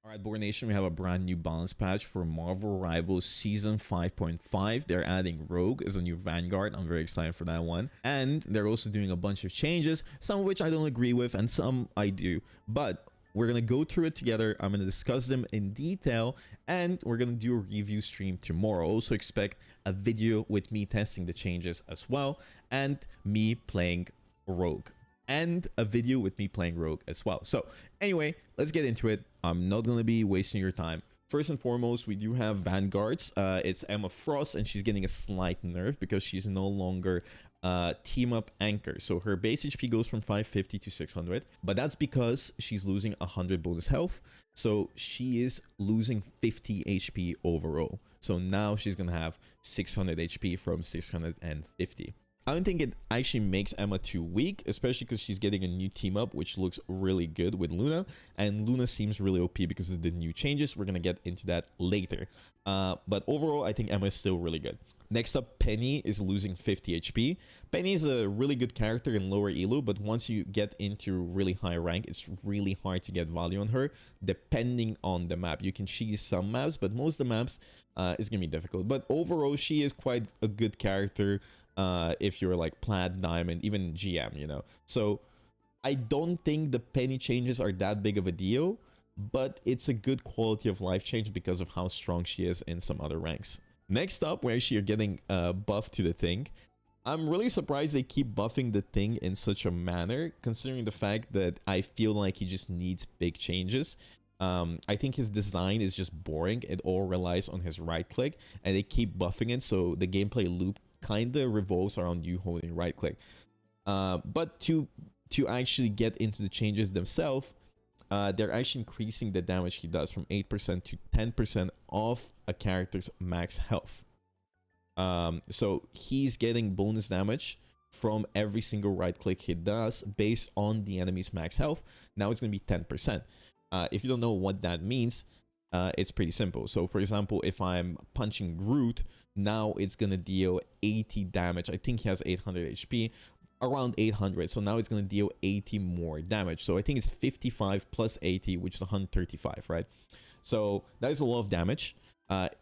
Alright, Bogur Nation, we have a brand new balance patch for Marvel Rivals Season 5.5. They're adding Rogue as a new Vanguard. I'm very excited for that one. And they're also doing a bunch of changes, some of which I don't agree with and some I do. But we're going to go through it together. I'm going to discuss them in detail and we're going to do a review stream tomorrow. Also expect a video with me testing the changes as well and me playing Rogue. And a video with me playing Rogue as well. So anyway, let's get into it. I'm not going to be wasting your time. First and foremost, we do have Vanguards. It's Emma Frost, and she's getting a slight nerf because she's no longer team up anchor. So her base HP goes from 550 to 600, but that's because she's losing 100 bonus health. So she is losing 50 HP overall. So now she's going to have 600 HP from 650. I don't think it actually makes Emma too weak, especially because she's getting a new team up, which looks really good with Luna. And Luna seems really OP because of the new changes. We're going to get into that later. But overall, I think Emma is still really good. Next up, Penny is losing 50 HP. Penny is a really good character in lower elo, but once you get into really high rank, it's really hard to get value on her, depending on the map. You can cheese some maps, but most of the maps is going to be difficult. But overall, she is quite a good character. If you're like Plat, Diamond, even GM, you know. So I don't think the Penny changes are that big of a deal, but it's a good quality of life change because of how strong she is in some other ranks. Next up, we're actually getting buff to the Thing. I'm really surprised they keep buffing the Thing in such a manner, considering the fact that I feel like he just needs big changes. I think his design is just boring. It all relies on his right click, and they keep buffing it, so the gameplay loop kind of revolves around you holding right click. But to actually get into the changes themselves, they're actually increasing the damage he does from 8% to 10% of a character's max health. So he's getting bonus damage from every single right click he does based on the enemy's max health. Now it's going to be 10%. If you don't know what that means, it's pretty simple. So for example, if I'm punching Groot, now it's gonna deal 80 damage. I think he has 800 HP, around 800. So now it's gonna deal 80 more damage. So I think it's 55 plus 80, which is 135, right? So that is a lot of damage.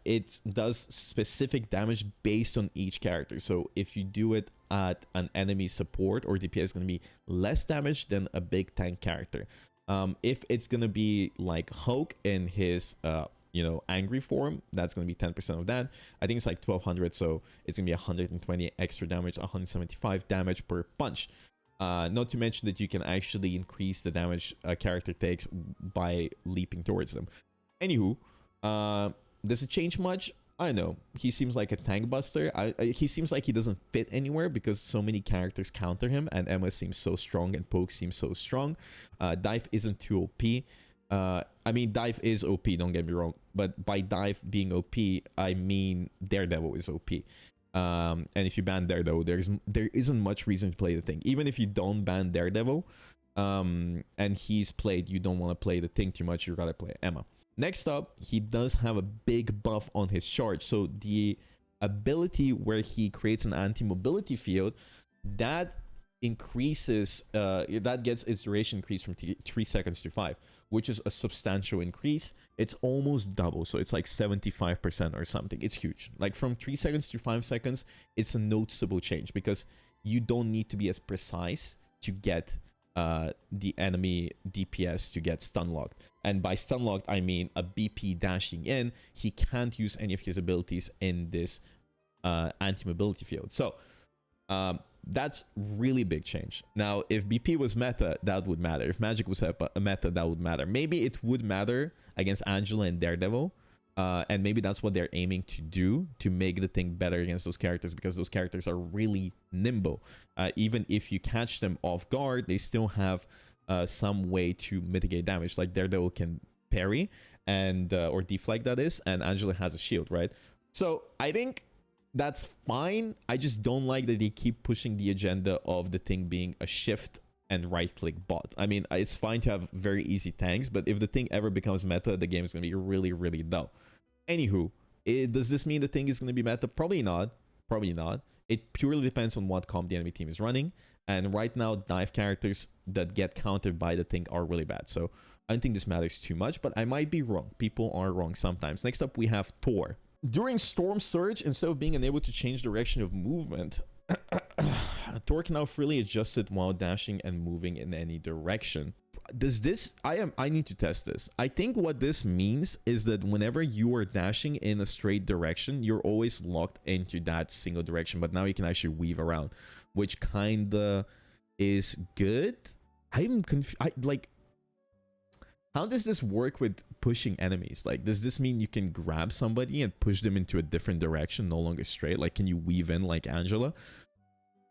It does specific damage based on each character. So if you do it at an enemy support or DPS, it's gonna be less damage than a big tank character. If it's gonna be like Hulk in his angry form, that's gonna be 10% of that. I think it's like 1200, so it's gonna be 120 extra damage, 175 damage per punch. Not to mention that you can actually increase the damage a character takes by leaping towards them. Anywho, does it change much? I don't know. He seems like a tank buster. He seems like he doesn't fit anywhere because so many characters counter him, and Emma seems so strong and Poke seems so strong. Dive isn't too OP. I mean, Dive is OP, don't get me wrong, but by Dive being OP, I mean Daredevil is OP. And if you ban Daredevil, there isn't much reason to play the Thing. Even if you don't ban Daredevil, and he's played, you don't want to play the Thing too much, you gotta play Emma. Next up, he does have a big buff on his charge. So the ability where he creates an anti-mobility field, that increases, that gets its duration increased from 3 seconds to 5, which is a substantial increase. It's almost double, so it's like 75% or something. It's huge. Like from 3 seconds to 5 seconds, it's a noticeable change because you don't need to be as precise to get the enemy DPS to get stun locked. And by stun locked, I mean a BP dashing in. He can't use any of his abilities in this anti-mobility field. So that's really big change. Now, if BP was meta, that would matter. If Magic was a meta, that would matter. Maybe it would matter against Angela and Daredevil. And maybe that's what they're aiming to do, to make the Thing better against those characters, because those characters are really nimble. Even if you catch them off guard, they still have some way to mitigate damage. Like Daredevil can parry and or deflect, that is, and Angela has a shield, right? So I think that's fine. I just don't like that they keep pushing the agenda of the Thing being a shift and right click bot. I mean, it's fine to have very easy tanks, but if the Thing ever becomes meta, the game is going to be really, really dull. Anywho, does this mean the Thing is going to be meta? Probably not. Probably not. It purely depends on what comp the enemy team is running. And right now, dive characters that get countered by the Thing are really bad. So I don't think this matters too much, but I might be wrong. People are wrong sometimes. Next up, we have Thor. During Storm Surge, instead of being unable to change direction of movement, Thor can now freely adjust it while dashing and moving in any direction. Does this... I need to test this. I think what this means is that whenever you are dashing in a straight direction, you're always locked into that single direction, but now you can actually weave around, which kinda is good. I'm confused. How does this work with pushing enemies? Like, does this mean you can grab somebody and push them into a different direction, no longer straight? Like, can you weave in like Angela?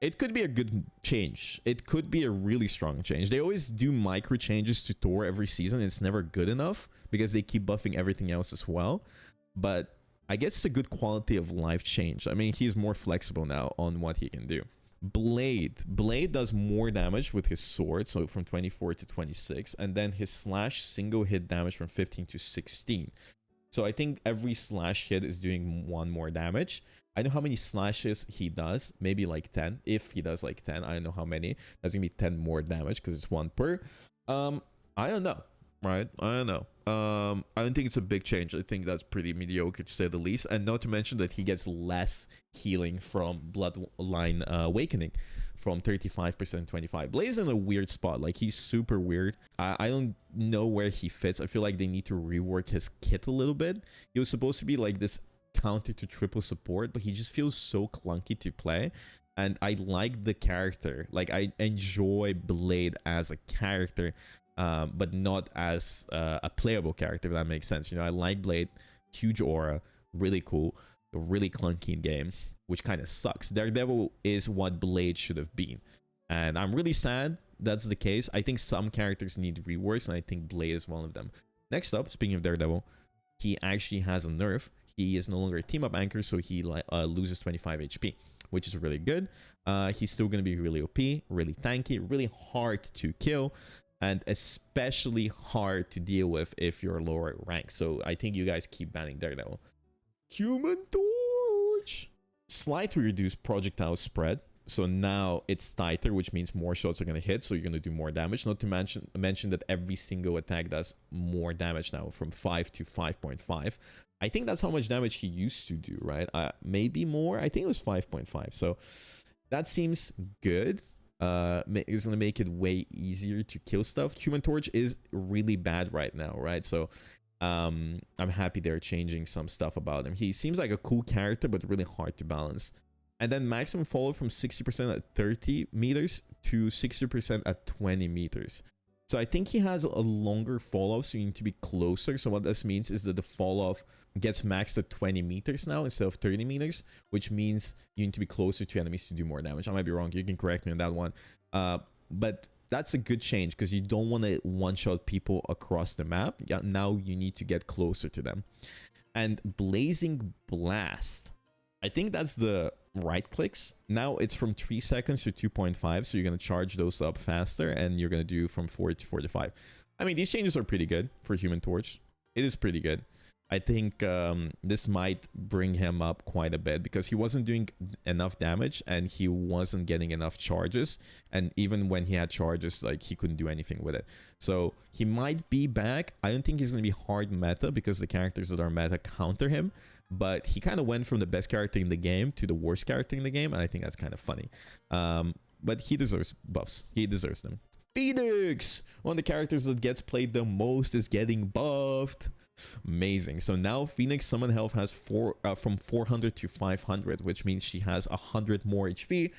It could be a good change. It could be a really strong change. They always do micro changes to Thor every season. It's never good enough because they keep buffing everything else as well. But I guess it's a good quality of life change. I mean, he's more flexible now on what he can do. Blade does more damage with his sword, so from 24 to 26, and then his slash single hit damage from 15 to 16. So I think every slash hit is doing 1 more damage. I know how many slashes he does, maybe like 10. If he does like 10, I don't know how many. That's gonna be 10 more damage because it's 1 per. I don't know, right? I don't know. I don't think it's a big change. I think that's pretty mediocre to say the least, and not to mention that he gets less healing from Bloodline Awakening, from 35% to 25. Blaze in a weird spot. Like, he's super weird. I don't know where he fits. I feel like they need to rework his kit a little bit. He was supposed to be like this counter to triple support, but he just feels so clunky to play. And I like the character. Like, I enjoy Blade as a character, but not as a playable character, if that makes sense. You know, I like Blade, huge aura, really cool, really clunky in game, which kind of sucks. Daredevil is what Blade should have been, and I'm really sad that's the case. I think some characters need reworks, and I think Blade is one of them. Next up, speaking of Daredevil, he actually has a nerf. He is no longer a team-up anchor, so he loses 25 HP, which is really good. He's still going to be really OP, really tanky, really hard to kill, and especially hard to deal with if you're lower rank. So I think you guys keep banning Daredevil. Human Torch! Slightly reduced projectile spread. So now it's tighter, which means more shots are going to hit, so you're going to do more damage. Not to mention that every single attack does more damage now, from 5 to 5.5. I think that's how much damage he used to do, right? Maybe more. I think it was 5.5. So that seems good. It's going to make it way easier to kill stuff. Human Torch is really bad right now, right? So I'm happy they're changing some stuff about him. He seems like a cool character, but really hard to balance. And then maximum follow from 60% at 30 meters to 60% at 20 meters. So I think he has a longer fall off, so you need to be closer. So what this means is that the fall off gets maxed at 20 meters now instead of 30 meters, which means you need to be closer to enemies to do more damage. I might be wrong. You can correct me on that one. But that's a good change because you don't want to one-shot people across the map. Yeah, now you need to get closer to them. And Blazing Blast, I think that's the right clicks. Now it's from 3 seconds to 2.5, so you're going to charge those up faster, and you're going to do from 4 to 45. I mean, these changes are pretty good for Human Torch. It is pretty good. I think this might bring him up quite a bit because he wasn't doing enough damage and he wasn't getting enough charges, and even when he had charges, like, he couldn't do anything with it. So he might be back. I don't think he's going to be hard meta because the characters that are meta counter him, but he kind of went from the best character in the game to the worst character in the game, and I think that's kind of funny. But he deserves buffs. He deserves them. Phoenix, one of the characters that gets played the most, is getting buffed. Amazing. So now Phoenix summon health has from 400 to 500, which means she has 100 more HP,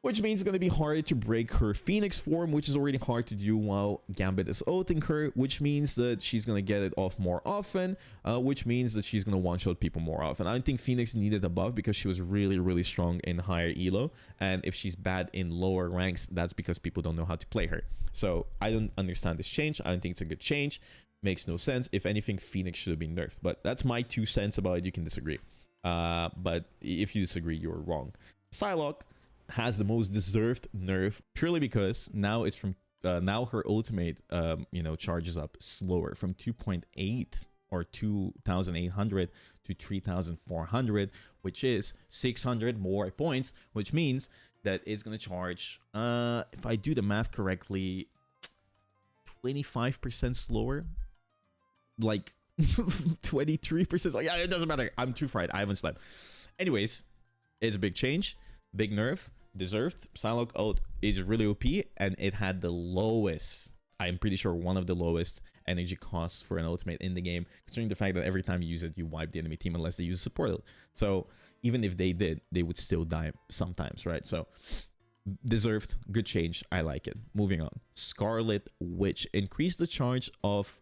which means it's going to be harder to break her Phoenix form, which is already hard to do while Gambit is ulting her, which means that she's going to get it off more often, which means that she's going to one-shot people more often. I don't think Phoenix needed a buff because she was really, really strong in higher elo, and if she's bad in lower ranks, that's because people don't know how to play her. So I don't understand this change. I don't think it's a good change. Makes no sense. If anything, Phoenix should have been nerfed, but that's my 2 cents about it. You can disagree, but if you disagree, you're wrong. Psylocke has the most deserved nerf purely because now it's from now her ultimate charges up slower from 2.8 or 2,800 to 3,400, which is 600 more points, which means that it's going to charge, if I do the math correctly, 25% slower, like 23%. Like, yeah, it doesn't matter. I'm too fried. I haven't slept. Anyways, it's a big change, big nerf, deserved. Psylocke ult is really OP, and it had the lowest, I'm pretty sure one of the lowest energy costs for an ultimate in the game, considering the fact that every time you use it, you wipe the enemy team unless they use a support ult. So even if they did, they would still die sometimes, right? So deserved, good change. I like it. Moving on. Scarlet Witch increased the charge of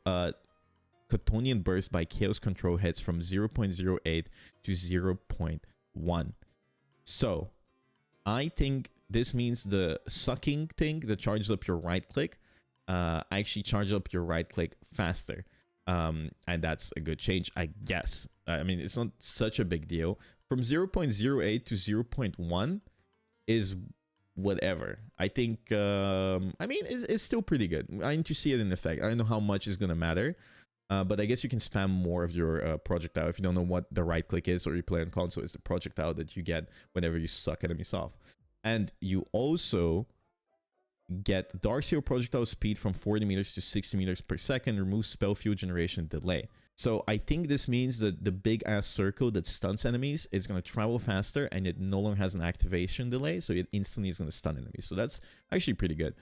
Chthonian burst by chaos control hits from 0.08 to 0.1. So I think this means the sucking thing that charges up your right click actually charges up your right click faster. And that's a good change, I guess. I mean, it's not such a big deal. From 0.08 to 0.1 is whatever. I think, I mean, it's still pretty good. I need to see it in effect. I don't know how much is going to matter. But I guess you can spam more of your projectile. If you don't know what the right click is, or you play on console, it's the projectile that you get whenever you suck enemies off. And you also get Dark Seal projectile speed from 40 meters to 60 meters per second, remove spell fuel generation delay. So I think this means that the big ass circle that stuns enemies is going to travel faster, and it no longer has an activation delay, so it instantly is going to stun enemies. So that's actually pretty good.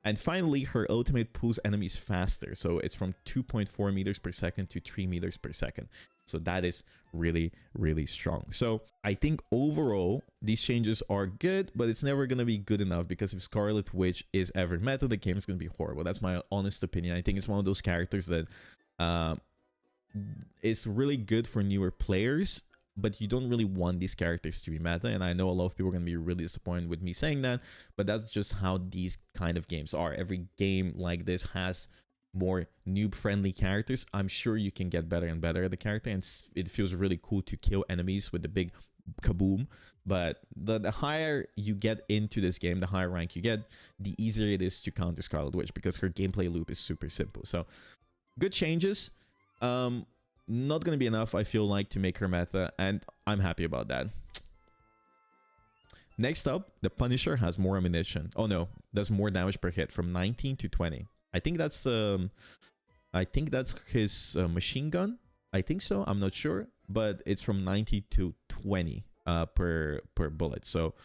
And finally, her ultimate pulls enemies faster. So it's from 2.4 meters per second to 3 meters per second. So that is really, really strong. So I think overall, these changes are good, but it's never going to be good enough, because if Scarlet Witch is ever meta, the game is going to be horrible. That's my honest opinion. I think it's one of those characters that is really good for newer players, but you don't really want these characters to be meta. And I know a lot of people are going to be really disappointed with me saying that, but that's just how these kind of games are. Every game like this has more noob-friendly characters. I'm sure you can get better and better at the character, and it feels really cool to kill enemies with the big kaboom. But the higher you get into this game, the higher rank you get, the easier it is to counter Scarlet Witch, because her gameplay loop is super simple. So good changes. Not going to be enough, I feel like, to make her meta, and I'm happy about that. Next up, the Punisher has more ammunition. Oh no, does more damage per hit from 19 to 20. I think that's his machine gun. I think so. I'm not sure, but it's from 90 to 20 per bullet. So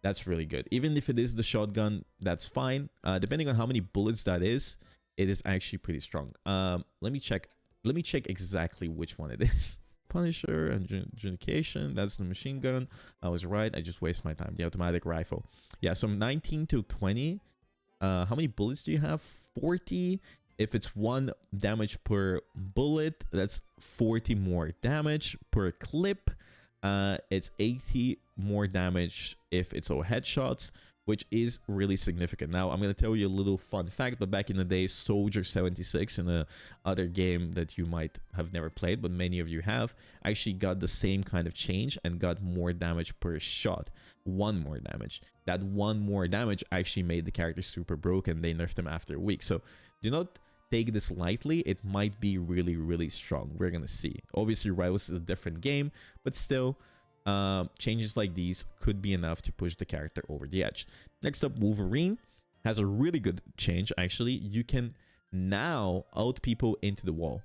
that's really good. Even if it is the shotgun, that's fine. Depending on how many bullets that is, it is actually pretty strong. Let me check. Let me check exactly which one it is. Punisher and Adjudication. That's the machine gun. I was right. I just waste my time. The automatic rifle. Yeah, so 19 to 20. How many bullets do you have? 40. If it's 1 damage per bullet, that's 40 more damage per clip. It's 80 more damage if it's all headshots, which is really significant. Now, I'm going to tell you a little fun fact, but back in the day, Soldier 76 in a other game that you might have never played, but many of you have, actually got the same kind of change and got more damage per shot. 1 more damage. That 1 more damage actually made the character super broken. They nerfed him after a week. So do not take this lightly. It might be really, really strong. We're going to see. Obviously, Rivals is a different game, but still, changes like these could be enough to push the character over the edge. Next up, Wolverine has a really good change. Actually, you can now out people into the wall.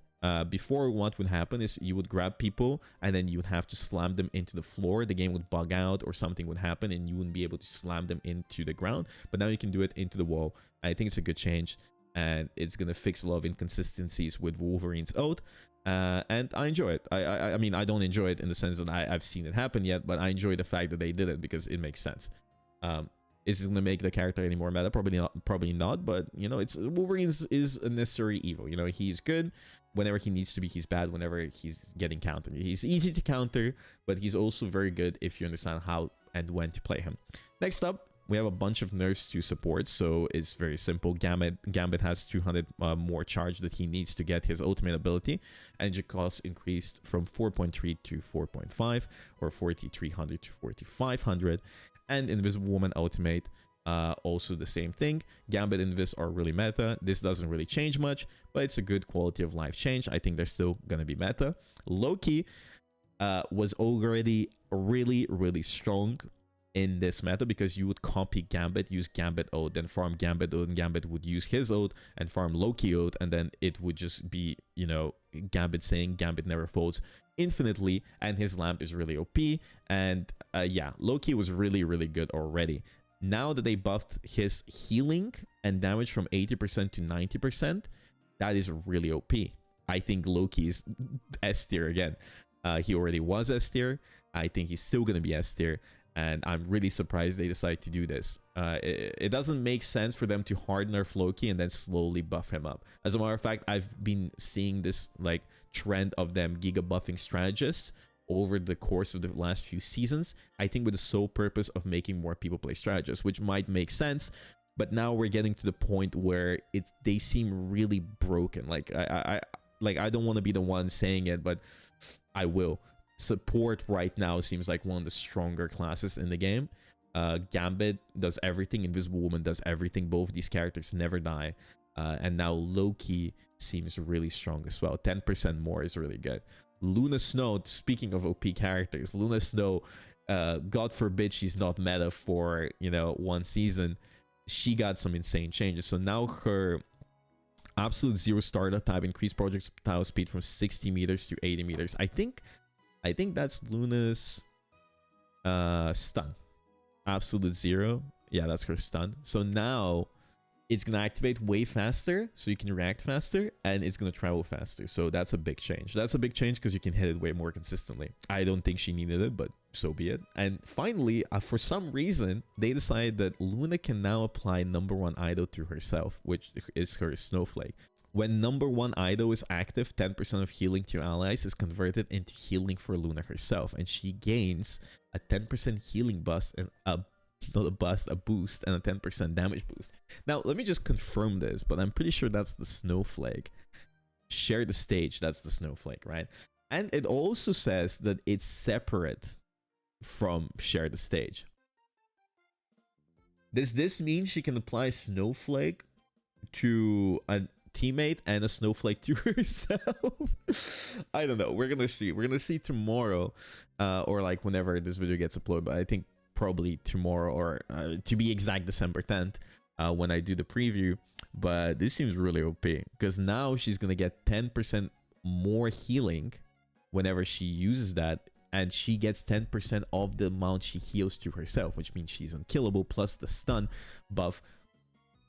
Before, what would happen is you would grab people and then you would have to slam them into the floor. The game would bug out or something would happen and you wouldn't be able to slam them into the ground. But now you can do it into the wall. I think it's a good change, and it's gonna fix a lot of inconsistencies with Wolverine's ult. And I enjoy it. I mean, I don't enjoy it in the sense that I've seen it happen yet, but I enjoy the fact that they did it because it makes sense. Is it going to make the character any more meta? Probably not, but, you know, Wolverine is a necessary evil. You know, he's good whenever he needs to be. He's bad whenever he's getting countered. He's easy to counter, but he's also very good if you understand how and when to play him. Next up, we have a bunch of nerfs to support, so it's very simple. Gambit has 200 more charge that he needs to get his ultimate ability. Energy cost increased from 4.3 to 4.5, or 4,300 to 4,500. And Invisible Woman ultimate, also the same thing. Gambit and Invis are really meta. This doesn't really change much, but it's a good quality of life change. I think they're still gonna be meta. 'Loki' was already really, really strong. in this meta, because you would copy Gambit, use Gambit ult, then farm Gambit ult, and Gambit would use his ult and farm Loki ult, and then it would just be, you know, Gambit saying Gambit never folds infinitely, and his lamp is really OP. And yeah, Loki was really, really good already. Now that they buffed his healing and damage from 80% to 90%, that is really OP. I think Loki is S tier again. He already was S tier. I think he's still going to be S tier. And I'm really surprised they decided to do this. It doesn't make sense for them to hard nerf Loki and then slowly buff him up. As a matter of fact, I've been seeing this like trend of them giga buffing strategists over the course of the last few seasons. I think with the sole purpose of making more people play strategists, which might make sense. But now we're getting to the point where they seem really broken. Like I don't want to be the one saying it, but I will. Support right now seems like one of the stronger classes in the game. Gambit does everything, Invisible Woman does everything. Both of these characters never die. And now Loki seems really strong as well. 10% more is really good. Luna Snow, speaking of OP characters, Luna Snow, God forbid she's not meta for, you know, one season. She got some insane changes. So now her absolute zero startup type increased projectile speed from 60 meters to 80 meters. I think that's Luna's stun. Absolute zero. Yeah, that's her stun. So now it's going to activate way faster, so you can react faster, and it's going to travel faster. So that's a big change. That's a big change because you can hit it way more consistently. I don't think she needed it, but so be it. And finally, for some reason, they decided that Luna can now apply #1 idol to herself, which is her snowflake. When #1 idol is active, 10% of healing to allies is converted into healing for Luna herself, and she gains a 10% healing boost and a boost and a 10% damage boost. Now, let me just confirm this, but I'm pretty sure that's the snowflake. Share the stage, that's the snowflake, right? And it also says that it's separate from share the stage. Does this mean she can apply snowflake to a teammate and a snowflake to herself? I don't know. We're gonna see tomorrow, or like whenever this video gets uploaded, but I think probably tomorrow, or to be exact, December 10th, when I do the preview. But this seems really OP because now she's gonna get 10% more healing whenever she uses that, and she gets 10% of the amount she heals to herself, which means she's unkillable. Plus the stun buff,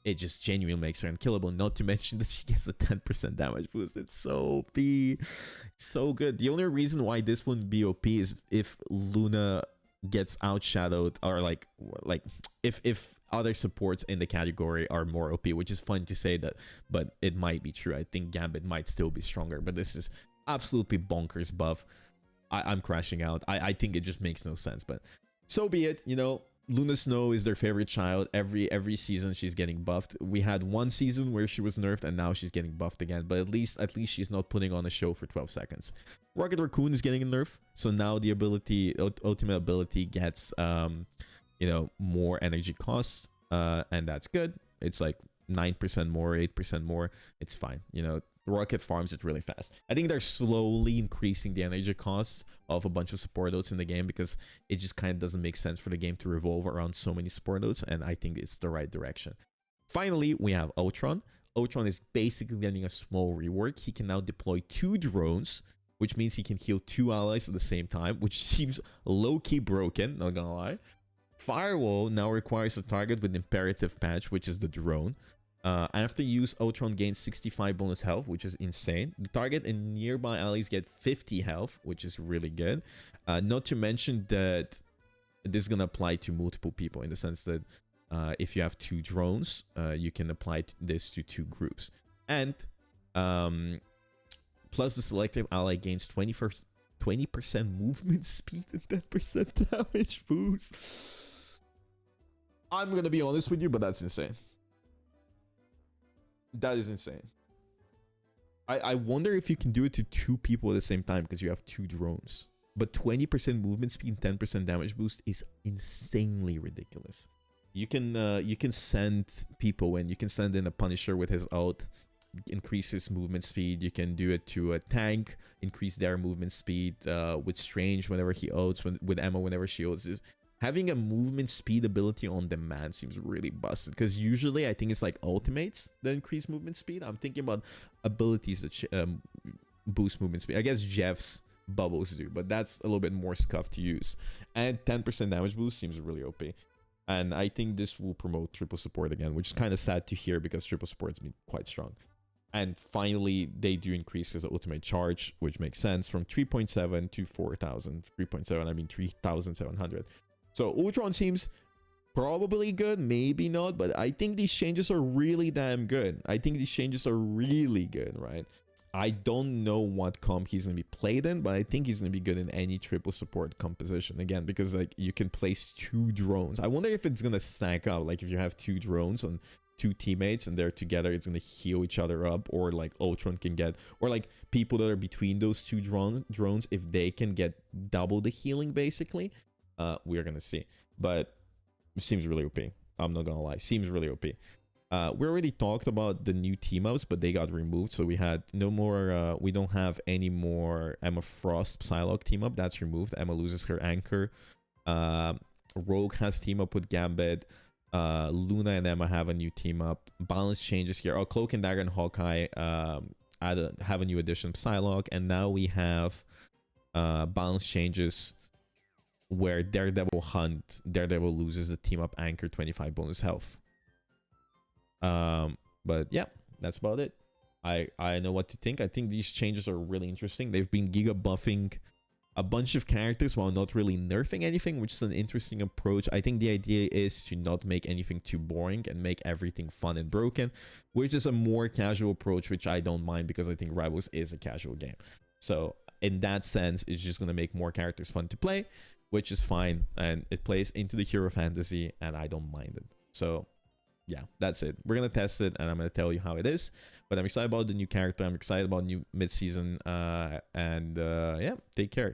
it just genuinely makes her unkillable. Not to mention that she gets a 10% damage boost. It's so OP. It's so good. The only reason why this wouldn't be OP is if Luna gets outshadowed, or like if other supports in the category are more OP, which is fun to say that, but it might be true. I think Gambit might still be stronger, but this is absolutely bonkers buff. I'm crashing out. I think it just makes no sense, but so be it. You know, Luna Snow is their favorite child. Every season she's getting buffed. We had one season where she was nerfed, and now she's getting buffed again. But at least she's not putting on a show for 12 seconds. Rocket Raccoon is getting a nerf, so now the ultimate ability gets you know, more energy costs, and that's good. It's like 9% more, 8% more. It's fine. You know, Rocket farms it really fast. I think they're slowly increasing the energy costs of a bunch of support nodes in the game, because it just kind of doesn't make sense for the game to revolve around so many support nodes, and I think it's the right direction. Finally, we have Ultron. Ultron is basically getting a small rework. He can now deploy 2 drones, which means he can heal 2 allies at the same time, which seems low-key broken, not gonna lie. Firewall now requires a target with imperative patch, which is the drone. After use, Ultron gains 65 bonus health, which is insane. The target and nearby allies get 50 health, which is really good. Not to mention that this is going to apply to multiple people, in the sense that if you have 2 drones, you can apply this to 2 groups. And plus the selective ally gains 20% movement speed and 10% damage boost. I'm going to be honest with you, but that's insane. That is insane. I wonder if you can do it to 2 people at the same time, because you have 2 drones. But 20% movement speed and 10% damage boost is insanely ridiculous. You can send people in. You can send in a Punisher with his ult, increase his movement speed. You can do it to a tank, increase their movement speed. With Strange whenever he ults, with Emma whenever she ults. having a movement speed ability on demand seems really busted, because usually I think it's like ultimates that increase movement speed. I'm thinking about abilities that boost movement speed. I guess Jeff's bubbles do, but that's a little bit more scuffed to use. And 10% damage boost seems really OP. And I think this will promote triple support again, which is kind of sad to hear because triple support's been quite strong. And finally, they do increase his ultimate charge, which makes sense, from 3.7 to 4,000. 3.7, I mean 3,700. So Ultron seems probably good, maybe not, but I think these changes are really damn good. I think these changes are really good, right? I don't know what comp he's going to be played in, but I think he's going to be good in any triple support composition. Again, because like you can place 2 drones. I wonder if it's going to stack up. Like if you have 2 drones on 2 teammates and they're together, it's going to heal each other up. Or like Ultron can get, or like people that are between those 2 drones, if they can get double the healing basically, we're going to see. But it seems really OP. I'm not going to lie. Seems really OP. We already talked about the new team ups, but they got removed. So we had no more, we don't have any more Emma Frost Psylocke team up. That's removed. Emma loses her anchor. Rogue has team up with Gambit. Luna and Emma have a new team up. Balance changes here. Oh, Cloak and Dagger and Hawkeye have a new addition, Psylocke. And now we have balance changes where Daredevil loses the team up anchor 25 bonus health. But yeah, that's about it. I know what to think. I think these changes are really interesting. They've been giga buffing a bunch of characters while not really nerfing anything, which is an interesting approach. I think the idea is to not make anything too boring and make everything fun and broken, which is a more casual approach, which I don't mind because I think Rivals is a casual game. So in that sense, it's just going to make more characters fun to play, which is fine. And it plays into the hero fantasy and I don't mind it. So yeah, that's it. We're going to test it and I'm going to tell you how it is. But I'm excited about the new character. I'm excited about new mid-season. Yeah, take care.